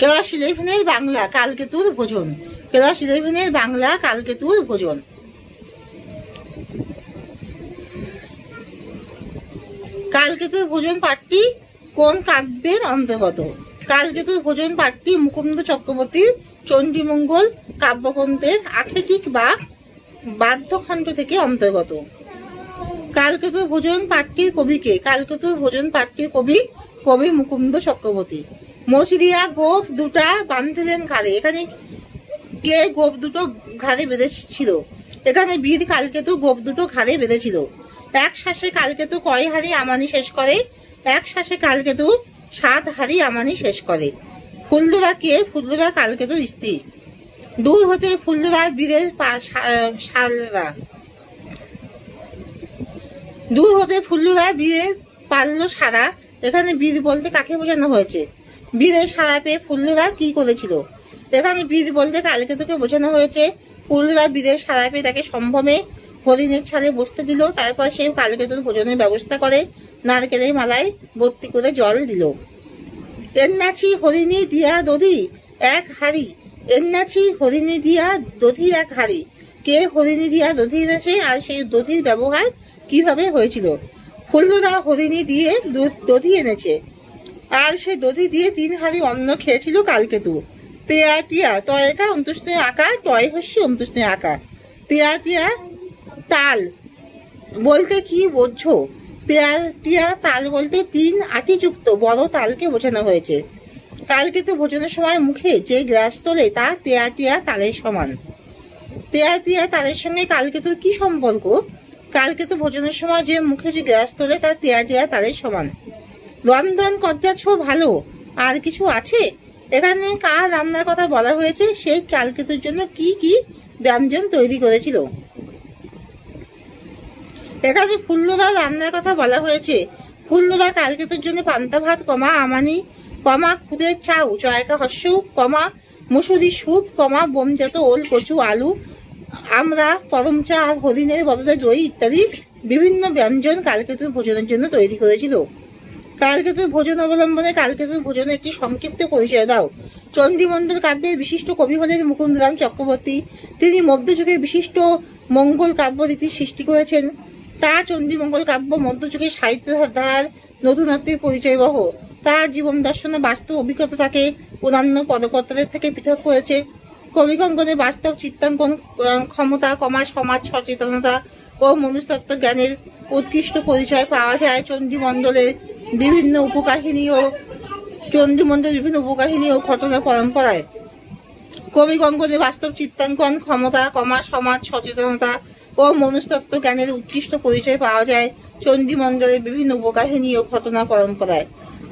Class 11-এর Bangla কালকেতুর ভোজন। Class 11-এর Bangla কালকেতুর ভোজন। কালকেতুর ভোজন পাঠটি কোন কাব্যের অন্তর্গত? কালকেতুর ভোজন পাঠটি মুকুন্দ চক্রবর্তীর চণ্ডীমঙ্গল কাব্যগ্রন্থের আখেটিক বা বাদ্যখণ্ড থেকে অন্তর্গত। কালকেতুর ভোজন পাঠটির কবিকে? কালকেতুর ভোজন পাঠটির কবি মুকুন্দ চক্রবর্তী। মচিরিয়া গোপ দুটা বাঁধলেন ঘাড়ে। এখানে কে গোপ দুটো ঘাড়ে বেঁধেছিল? এখানে বীর কালকেতু গোপ দুটো ঘাড়ে বেঁধেছিল। এক শ্বাসে কালকেতু কয় হাড়ি আমানি শেষ করে? এক শ্বাসে কালকেতু 7 হাড়ি আমানি শেষ করে। ফুল্লরা কে? ফুল্লরা কালকেতুর স্ত্রী। দূর হতে ফুল্লরা বীরের সালরা। দূর হতে ফুল্লরা বীরের পারল সারা। এখানে বীর বলতে কাকে বোঝানো হয়েছে? বীরের সারা পেয়ে ফুল্লরা কি করেছিল? এখানে বীর বলতে কালকেতুকে বোঝানো হয়েছে। ফুল্লরা বীরের সারা পেয়ে তাকে সম্ভ্রমে হরিণের ছালে বসতে দিল। তারপর সে কালকেতুর ভোজনের ব্যবস্থা করে নারকেলের মালায় ভর্তি করে জল দিল। এন্নাছি হরিণী দিয়া দধি এক হাড়ি। এন্নাছি হরিণী দিয়া দধি এক হাড়ি। কে হরিণী দিয়া দধি এনেছে আর সেই দধির ব্যবহার কিভাবে হয়েছিল? ফুল্লরা হরিণী দিয়ে দধি এনেছে আর সেই দধি দিয়ে 3 হাড়ি অন্ন খেয়েছিল কালকেতু। তেয়া টিয়া তয়কা অন্তুষ্টয় আঁকা টয় হস্যি অন্তুষ্টয় আঁকা। তেয়া টিয়া তাল বলতে কি বোঝো? তেয়া টিয়া তাল বলতে 3 আটিযুক্ত বড় তালকে বোঝানো হয়েছে। কালকেতু ভোজনের সময় মুখে যে গ্রাস তোলে তা তেয়া টিয়া তালের সমান। তেয়া টিয়া তালের সঙ্গে কালকেতুর কি সম্পর্ক? কালকেতু ভোজনের সময় যে মুখে যে গ্রাস তোলে তা তেয়া টিয়া তালের সমান। রন্ধন করতেছ ভালো, আর কিছু আছে? এখানে কার রান্নার কথা বলা হয়েছে? সেই কালকেতুর জন্য কি কি ব্যঞ্জন তৈরি করেছিল? এখানে ফুল্লরা রান্নার কথা বলা হয়েছে। ফুল্লরা কালকেতুর জন্য পান্তা ভাত কমা আমানি কমা খুদের চাউ চয়কা হস্য কমা মুসুরি স্যুপ কমা বোমজাত ওল কচু আলু আমরা করম চা আর হরিণের বদলে দই ইত্যাদি বিভিন্ন ব্যঞ্জন কালকেতুর ভোজনের জন্য তৈরি করেছিল। কালকেতুর ভোজন অবলম্বনে কালকেতুর ভোজনের একটি সংক্ষিপ্ত পরিচয় দাও। চণ্ডীমণ্ডল কাব্যের বিশিষ্ট কবি হলেন মুকুন্দরাম চক্রবর্তী। তিনি মধ্যযুগের বিশিষ্ট মঙ্গল কাব্যরীতির সৃষ্টি করেছেন। তার চণ্ডীমঙ্গল কাব্য মধ্যযুগের সাহিত্য ধারার নতুনত্বের পরিচয়বহ। তার জীবন দর্শন ও বাস্তব অভিজ্ঞতা তাকে অন্যান্য পদকর্তাদের থেকে পৃথক করেছে। কবিগণগণের বাস্তব চিত্রাঙ্কন ক্ষমতা সমাজ সচেতনতা ও মনুষ্যতত্ত্ব জ্ঞানের উৎকৃষ্ট পরিচয় পাওয়া যায় চণ্ডীমণ্ডলের বিভিন্ন উপকাহিনী ও ঘটনা পরম্পরায়। কবিগণগণের বাস্তব চিত্রাঙ্কন ক্ষমতা সমাজ সচেতনতা ও মনুষ্যতত্ত্ব জ্ঞানের উৎকৃষ্ট পরিচয় পাওয়া যায় চণ্ডীমণ্ডলের বিভিন্ন উপকাহিনী ও ঘটনা পরম্পরায়।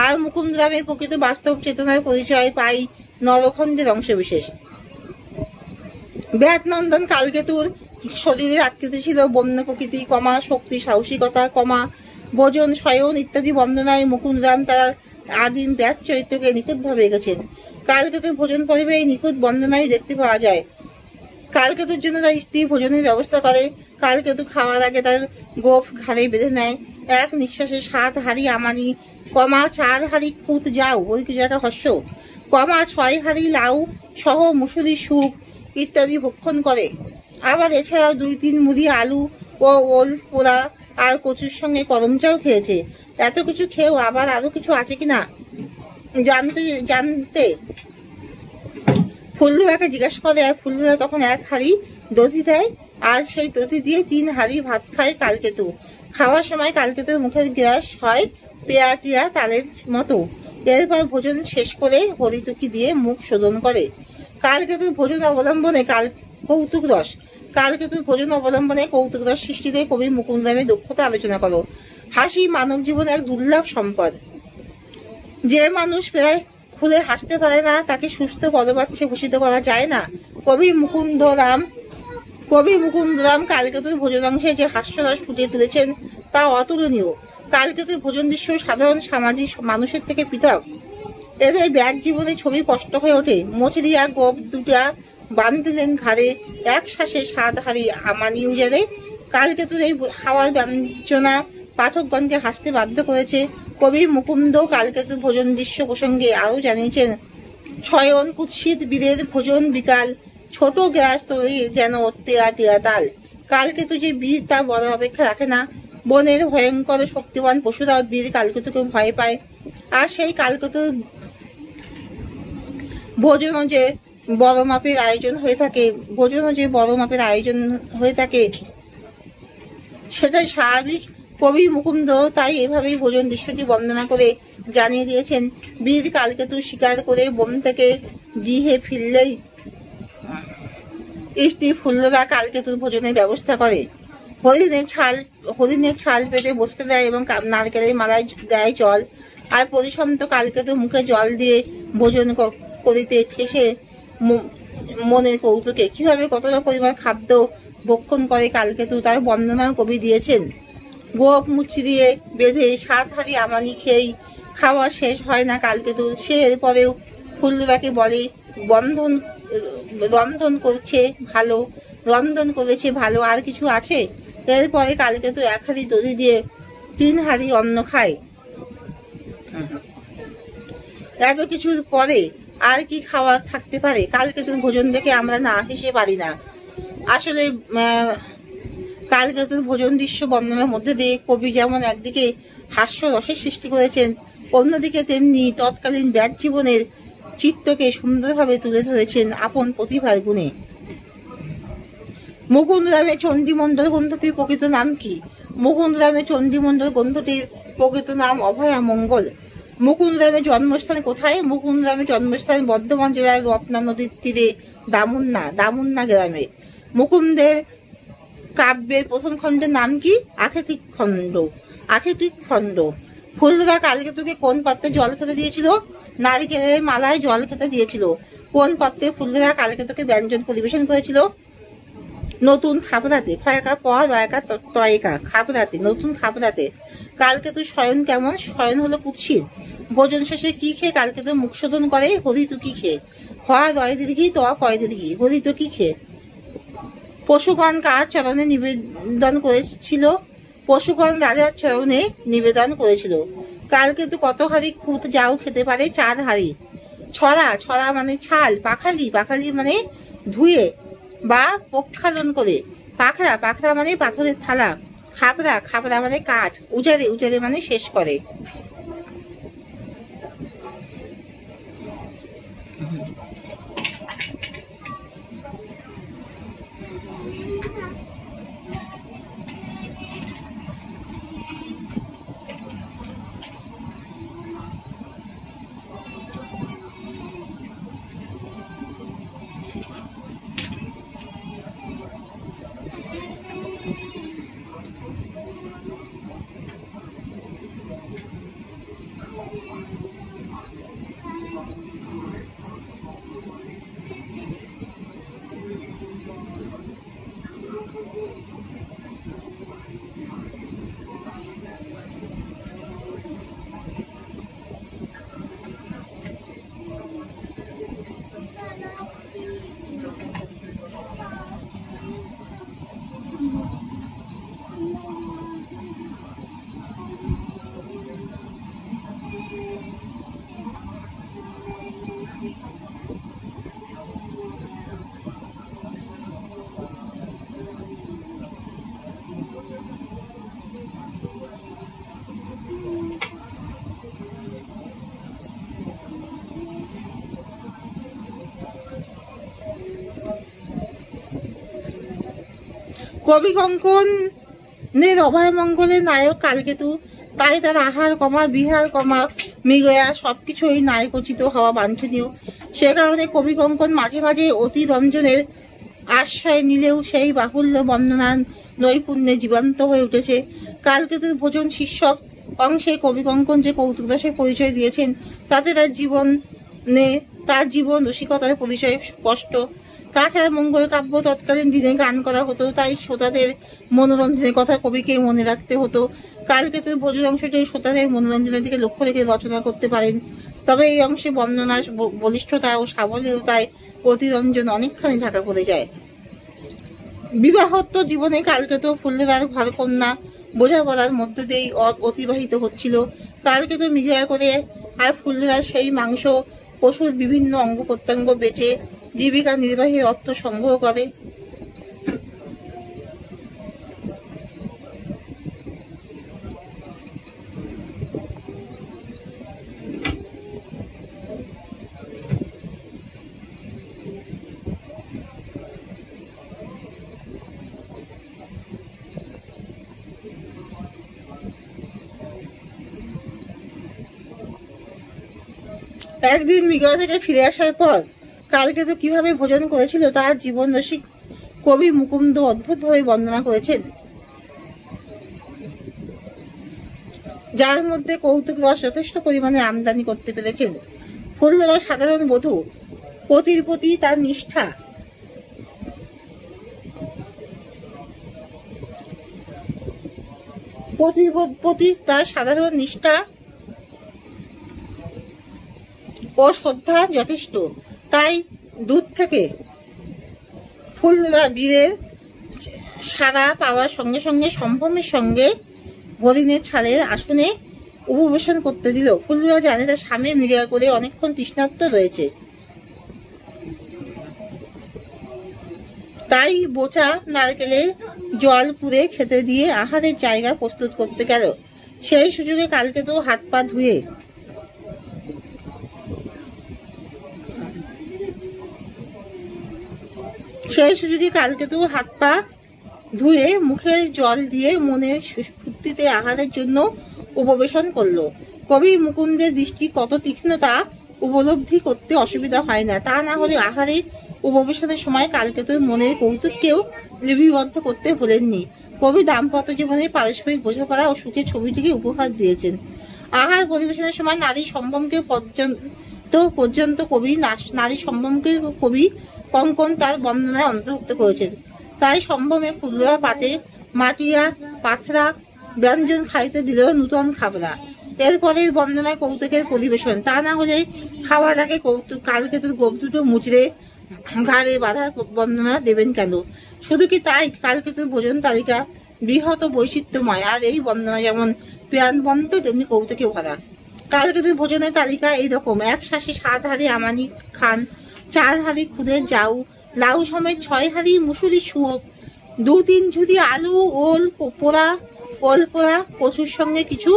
আর মুকুন্দরামের প্রকৃত বাস্তব চেতনার পরিচয় পাই নরখণ্ডের অংশবিশেষ। ব্যাতনন্দন কালকেতুর শরীরের আকৃতি ছিল বন্য প্রকৃতি শক্তি সাহসিকতা ভোজন শয়ন ইত্যাদি বর্ণনায় মুকুন্দরাম তার আদিম ব্যাত চরিত্রকে নিখুঁতভাবে এঁকেছেন। কালকেতুর ভোজন পর্বে এই নিখুঁত বর্ণনায় দেখতে পাওয়া যায়। কালকেতুর জন্য তার স্ত্রী ভোজনের ব্যবস্থা করে। কালকেতু খাওয়ার আগে তার গোফ ঘাড়ে বেঁধে নেয়। এক নিঃশ্বাসে 7 হাড়ি আমানি 4 হাড়ি খুঁত যাও জায়গা হস্য 6 হাড়ি লাউ সহ মুসুরি স্যুপ ইত্যাদি ভক্ষণ করে। আবার এছাড়াও 2-3 মুড়ি আলু ও ওল পোড়া আর কচুর সঙ্গে করম চাও খেয়েছে। এত কিছু খেয়েও আবার আরো কিছু আছে কিনা জানতে ফুল্লরাকে জিজ্ঞাসা করে। আর ফুল্লরা তখন 1 হাড়ি দধি দেয় আর সেই দধি দিয়ে 3 হাড়ি ভাত খায় কালকেতু। খাওয়ার সময় কালকেতুর মুখের গ্রাস হয় তেয়া টিয়া তালের মতো। এরপর ভোজন শেষ করে হরিতুকি দিয়ে মুখ শোধন করে। কালকেতুর ভোজন অবলম্বনে কৌতুক রস। কালকেতুর ভোজন অবলম্বনে কৌতুক রস সৃষ্টিতে কবি মুকুন্দরামের দক্ষতা আলোচনা করো। হাসি মানব জীবনের এক দুর্লভ সম্পদ। যে মানুষ প্রায় খুলে হাসতে পারে না তাকে সুস্থ পদবাচ্যে ভূষিত করা যায় না। কবি মুকুন্দরাম কালকেতুর ভোজনাংশে যে হাস্যরস ফুটিয়ে তুলেছেন তা অতুলনীয়। কালকেতুর ভোজন দৃশ্য সাধারণ সামাজিক মানুষের থেকে পৃথক। এদের ব্যাগ জীবনে ছবি স্পষ্ট হয়ে ওঠে। মচরিয়া গোপ দুটা বাঁধলেন ঘাড়ে এক শ্বাসে 7 হাড়ি আমানি উজারে। কালকেতুর এই খাওয়ার ব্যঞ্জনা পাঠকগণকে হাসতে বাধ্য করেছে। কবি মুকুন্দ কালকেতুর ভোজন দৃশ্য প্রসঙ্গে আরও জানিয়েছেন, শয়ন কুৎসিত বীরের ভোজন বিকাল, ছোট গ্রাস তোলে যেন টেয়া টেয়া তাল। কালকেতু যে বীর তা বড় অপেক্ষা রাখে না। বনের ভয়ঙ্কর শক্তিমান পশুরা বীর কালকেতুকে ভয় পায়। আর সেই কালকেতু ভোজনও যে বড় মাপের আয়োজন হয়ে থাকে সেটাই স্বাভাবিক। কবি মুকুন্দ তাই এভাবেই ভোজন দৃশ্যটি বর্ণনা করে জানিয়ে দিয়েছেন, বীর কালকেতু শিকার করে বন থেকে গৃহে ফিরলেই স্ত্রী ফুল্লরা কালকেতুর ভোজনের ব্যবস্থা করে। হরিণের ছাল পেতে বসতে দেয় এবং নারকেলের মালায় দেয় জল। আর পরিসন্ত কালকেতু মুখে জল দিয়ে ভোজন করিতে ঠেসে মনের কৌতুকে কিভাবে কতটা পরিমাণ খাদ্য ভক্ষণ করে কালকেতু তার বর্ণনা কবি দিয়েছেন। গোপ মুচি দিয়ে বেঁধে 7 হাঁড়ি আমানি খেয়েই খাওয়া শেষ হয় না কালকেতু। সে এরপরেও ফুল্লরাকে বলে রন্ধন করেছে ভালো, আর কিছু আছে? এরপরে কালকেতু 1 হাঁড়ি দধি দিয়ে 3 হাঁড়ি অন্ন খায়। এত কিছুর পরে আর কি খাওয়া থাকতে পারে? কালকেতুর ভোজন দেখে আমরা না হেসে পারি না। আসলে কালকেতুর ভোজন দৃশ্য বর্ণনার মধ্যে দিয়ে কবি যেমন একদিকে হাস্যরসের সৃষ্টি করেছেন, অন্যদিকে তেমনি তৎকালীন ব্যাট জীবনের চিত্রকে সুন্দরভাবে তুলে ধরেছেন আপন প্রতিভার গুণে। মুকুন্দরামের চণ্ডীমণ্ডল গ্রন্থটির প্রকৃত নাম কি? মুকুন্দরামের চণ্ডীমণ্ডল গ্রন্থটির প্রকৃত নাম অভয়া মঙ্গল। মুকুন্দরামের জন্মস্থান কোথায়? মুকুন্দরামের জন্মস্থান বর্ধমান জেলার রত্না নদীর তীরে দামুন্না গ্রামে। মুকুন্দের কাব্যের প্রথম খণ্ডের নাম কি? আখেতিক খণ্ড। ফুল্লরা কালকেতুকে কোন পাত্রে জল খেতে দিয়েছিল? নারিকেলের মালায় জল খেতে দিয়েছিল। কোন পাত্রে ফুল্লরা কালকেতুকে ব্যঞ্জন পরিবেশন করেছিল? নতুন খাবরাতে। নতুন খাবরাতে। কালকেতু শয়ন কেমন? শয়ন হলো কুৎসিত। ভোজন শেষে কি খেয়ে কালকেতু মুখ শোধন করে? হরিতু কি খেয়ে? হরিত কি খেয়ে? পশুগণ কার চরণে নিবেদন করেছিল? পশুগণ রাজার চরণে নিবেদন করেছিল। কালকেতু কত হাঁড়ি খুদ যাও খেতে পারে? 4 হাঁড়ি। ছড়া মানে ছাল। পাখালি মানে ধুয়ে বা প্রক্ষালন করে। পাখরা মানে পাথরের থালা। খাপরা মানে কাঠ। উজারে মানে শেষ করে। কবি কঙ্কনের অভয় মঙ্গলের নায়ক কালকেতু। তাই তার আহার বিহার মৃগয়া সবকিছুই নায়কোচিত হওয়া বাঞ্ছনীয়। সে কারণে কবি কঙ্কন মাঝে মাঝে অতি রঞ্জনের আশ্রয় নিলেও সেই বাহুল্য বর্ণনা নৈপুণ্যে জীবন্ত হয়ে উঠেছে। কালকেতুর ভোজন শীর্ষক অংশে কবি কঙ্কন যে কৌতুক রসের পরিচয় দিয়েছেন তাতে তার জীবন রসিকতার পরিচয় স্পষ্ট। তাছাড়া মঙ্গল কাব্য তৎকালীন দিনে গান করা হতো, তাই শ্রোতাদের মনোরঞ্জনের কথা কবিকে মনে রাখতে হতো। কালকেতুর ভোজন অংশটি শ্রোতাদের মনোরঞ্জনের দিকে লক্ষ্য রেখে রচনা করতে পারেন। তবে এই অংশে বর্ণনার বলিষ্ঠতা ও সাবলীলতায় অতিরঞ্জন অনেকখানি ঢাকা পড়ে যায়। বিবাহোত্তর জীবনে কালকেতু ফুল্লরার ঘরকন্যা বোঝাপড়ার মধ্য দিয়েই অতিবাহিত হচ্ছিল। কালকেতু মৃগয়া করে আর ফুল্লরা সেই মাংস পশুর বিভিন্ন অঙ্গ প্রত্যঙ্গ বেচে জীবিকা নির্বাহীর অর্থ সংগ্রহ করে। একদিন মৃগয়া থেকে ফিরে আসার পর কালকেতু কিভাবে ভোজন করেছিল তার জীবন রসিক কবি মুকুন্দ অদ্ভুতভাবে বর্ণনা করেছেন, যার মধ্যে কৌতুক রস যথেষ্ট পরিমাণে আমদানি করতে পেরেছেন। ফুল্লরা সাধারণ বধূ, পতির প্রতি তার নিষ্ঠা, পতির প্রতি তার সাধারণ নিষ্ঠা ও শ্রদ্ধা যথেষ্ট। তাই দূর থেকে ফুলরা বীরের সাড়া পাওয়ার সঙ্গে সঙ্গে সম্ভ্রমের সঙ্গে হরিণের ছাড়ের আসনে উপবেশন করতে দিল। ফুলরা জানে তার স্বামী মৃগয়া করে অনেকক্ষণ তৃষ্ণার্ত রয়েছে, তাই বোচা নারকেলের জল পুড়ে খেতে দিয়ে আহারের জায়গা প্রস্তুত করতে গেল। সেই সুযোগে কালকেতু হাত পা ধুয়ে মুখের জল দিয়ে মনের স্ফূর্তিতে আহারের জন্য উপবেশন করলো। কবি মুকুন্দের দৃষ্টি কত তীক্ষ্ণ তা উপলব্ধি করতে অসুবিধা হয় না। তা না হলে আহারে উপবেশনের সময় কালকেতুর মনের কৌতুককেও লিপিবদ্ধ করতে ভোলেননি। কবি দাম্পত্য জীবনের পারস্পরিক বোঝাপড়া ও সুখের ছবিটিকে উপহার দিয়েছেন। আহার পরিবেশনের সময় নারী সম্ভ্রমকে কবি কঙ্কন তার বর্ণনায় অন্তর্ভুক্ত করেছেন। তাই সম্ভ্রমে ফুলরা পাতে মাটিয়া পাথরা ব্যঞ্জন খাইতে দিলেও নূতন খাবরা। এরপরে বর্ণনায় কৌতুকের পরিবেশন, তা না হলে খাওয়ার আগে কালকেতুর গোপ দুটো মুচড়ে ঘাড়ে বাঁধার বর্ণনা দেবেন কেন? শুধু কি তাই, কালকেতুর ভোজন তালিকা বৃহৎ বৈচিত্র্যময়, আর এই বর্ণনা যেমন প্রাণবন্ত তেমনি কৌতুকে ভরা। কালকেতুর ভোজনের তালিকা এইরকম: 1 শাঁসে 7 হাঁড়ি আমানি খান, 4 হাঁড়ি খুদের জাউ, লাউ সমেত 6 হাঁড়ি মুসুরি শুয়োপ, 2-3 ঝুড়ি আলু, ওল পোড়া, কচুর সঙ্গে কিছু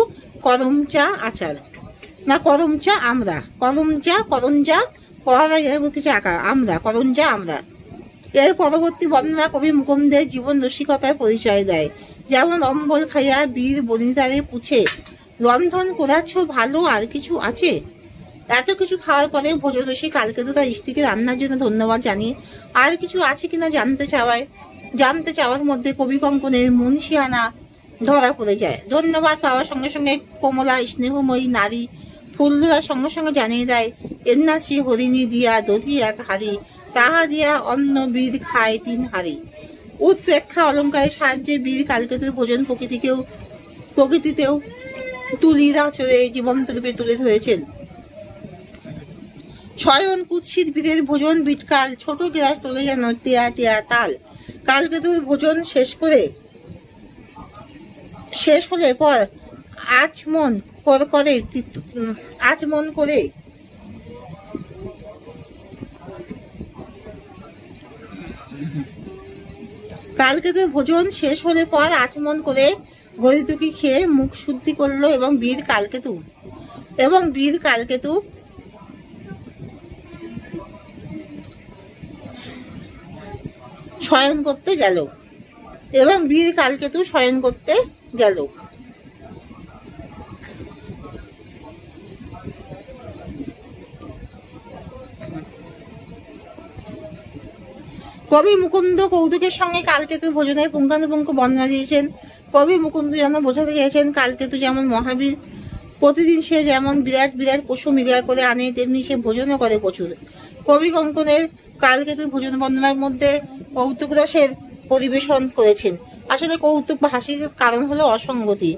করমচা আচার, না করমচা আমরা, করঞ্জা কিছু আঁকা আমরা। এর পরবর্তী বর্ণনা কবি মুকুন্দের জীবন রসিকতার পরিচয় দেয়। যেমন অম্বল খাইয়া বীর বনিতারে পুছে, রন্ধন করাছ ভালো, আর কিছু আছে? এত কিছু খাওয়ার পরে ভোজরসী কালকেতু তার স্ত্রীকে রান্নার জন্য ধন্যবাদ জানিয়ে আর কিছু আছে কিনা জানতে চাওয়ার মধ্যে কবি কঙ্কনের মুন্সিয়ানা ধরা পড়ে যায়। ধন্যবাদ পাওয়ার সঙ্গে সঙ্গে কোমলা স্নেহময়ী নারী ফুলরা সঙ্গে সঙ্গে জানিয়ে দেয়, এন্নাচি হরিণী দিয়া দধি 1 হাঁড়ি, তাহা দিয়া অন্য বীর খায় 3 হাঁড়ি। উৎপ্রেক্ষা অলঙ্কারের সাহায্যে বীর কালকেতুর ভোজন প্রকৃতিতেও তুলির আচরে জীবন্ত রূপে তুলে ধরেছেন। শয়ন কুৎসিত বীরের ভোজন বিটকাল, ছোট গ্রাস তোলে যেন টিয়া টিয়া তাল। কালকেতুর ভোজন শেষ হলে পর আচমন করে কালকেতুর ভোজন শেষ হলে পর আচমন করে ঘড়িটুকি খেয়ে মুখ শুদ্ধি করলো এবং বীর কালকেতু শয়ন করতে গেল। কবি মুকুন্দ কৌতুকের সঙ্গে কালকেতু ভোজনের পুঙ্খানুপুঙ্খ বর্ণনা দিয়েছেন। কবি মুকুন্দ যেন বোঝাতে চেয়েছেন, কালকেতু যেমন মহাবীর, প্রতিদিন সে যেমন বিরাট বিরাট পশু মৃগয়া করে আনে, তেমনি সে ভোজনও করে প্রচুর। কবি কঙ্কনের কালকেতুর ভোজন বর্ণনার মধ্যে কৌতুক রসের পরিবেশন করেছেন। আসলে কৌতুক বা হাসির কারণ হলো অসঙ্গতি।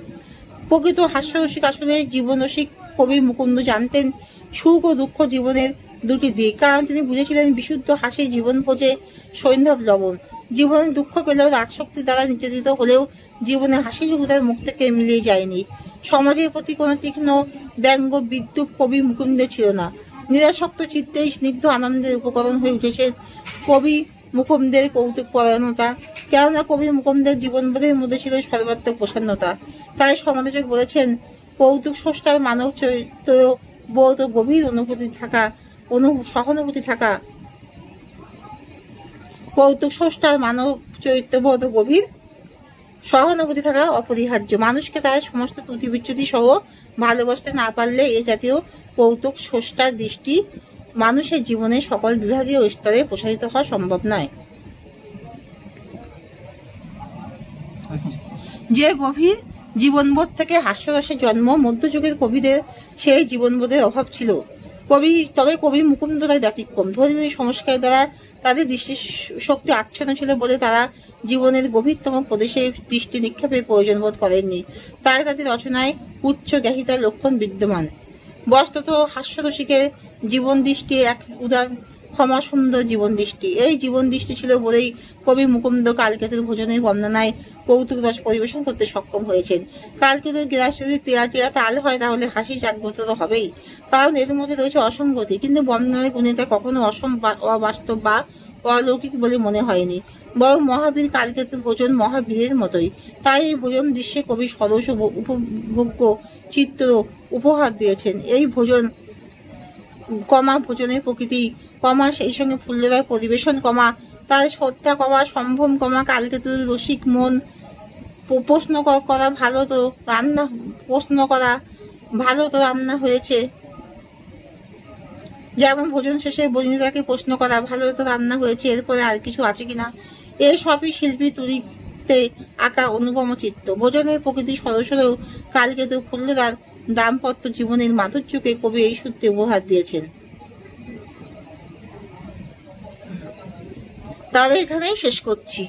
প্রকৃত হাস্যরসিক আসলে জীবনরসিক কবি মুকুন্দ জানতেন সুখ ও দুঃখ জীবনের দুটি দিক, কারণ তিনি বুঝেছিলেন বিশুদ্ধ হাসি জীবন ভোজে সৈন্ধব লবণ। জীবনে দুঃখ পেলেও রাজশক্তি দ্বারা নির্যাতিত হলেও জীবনে হাসিটুকু তার মুখ থেকে মিলিয়ে যায়নি। সমাজের প্রতি কোনো তীক্ষ্ণ ব্যঙ্গ বিদ্রুপ কবি মুকুন্দের ছিল না। নিরাসক্ত চিত্তেই স্নিগ্ধ আনন্দের উপকরণ হয়ে উঠেছেন কবি মুকুন্দের কৌতুক পরায়ণতা। কেননা কবি মুকুন্দের জীবনবোধের মধ্যে ছিল সর্বাত্মক প্রসন্নতা। তাই সমালোচক বলেছেন, কৌতুক স্রষ্টার মানব চরিত্র বোধ গভীর সহানুভূতি থাকা কৌতুক স্রষ্টার মানব চরিত্রবোধ গভীর সহানুভূতি থাকা অপরিহার্য। মানুষকে তার সমস্ত ত্রুটি বিচ্যুতি সহ ভালোবাসতে না পারলে এ জাতীয় কৌতুক স্রষ্টার দৃষ্টি মানুষের জীবনের সকল বিভাগীয় স্তরে প্রসারিত হওয়া সম্ভব নয়। যে গভীর জীবনবোধ থেকে হাস্যরসের জন্ম, মধ্যযুগের কবিদের সেই জীবনবোধের অভাব ছিল। তবে কবি মুকুন্দ রায় ব্যতিক্রম। ধর্মীয় সংস্কার দ্বারা তাদের দৃষ্টিশক্তি আচ্ছন্ন ছিল বলে তারা জীবনের গভীরতম প্রদেশে দৃষ্টি নিক্ষেপের প্রয়োজন বোধ করেননি। তাই তাদের রচনায় উচ্চ গ্রাহিতার লক্ষণ বিদ্যমান। বস্তুত হাস্যরসিকের জীবন দৃষ্টি এক উদার ক্ষমা সুন্দর জীবন দৃষ্টি। এই জীবন দৃষ্টি ছিল বলেই কবি মুকুন্দ কালকেতুর ভোজনের বর্ণনায় কৌতুক রস পরিবেশন করতে সক্ষম হয়েছেন। কালকেতুর গ্রাস যদি টিয়া তাল হয় তাহলে হাসি জাগ্রত হবেই, কারণ এর মধ্যে রয়েছে অসঙ্গতি। কিন্তু বর্ণনায় গুণে তা কখনো অবাস্তব বা অলৌকিক বলে মনে হয়নি, বরং মহাবীর কালকেতুর ভোজন মহাবীরের মতোই। তাই এই ভোজন দৃশ্যে কবি সরস উপভোগ্য চিত্র উপহার দিয়েছেন। এই ভোজন ভোজনের প্রকৃতি সেই সঙ্গে ফুল্লরায় পরিবেশন তার শ্রদ্ধা সম্ভ্রম কালকেতুর রসিক মন প্রশ্ন করা ভালো তো রান্না হয়েছে। যেমন ভোজন শেষে বনিতাকে প্রশ্ন করা ভালো তো রান্না হয়েছে, এরপরে আর কিছু আছে কিনা। এই সবই শিল্পী তুলিতে আঁকা অনুপম চিত্র। ভোজনের প্রকৃতি সরসরেও কালকেতু ফুল্লরার দাম্পত্য জীবনের মাধুর্যকে কবি এই সূত্রে উপহার দিয়েছেন। তাহলে এখানেই শেষ করছি।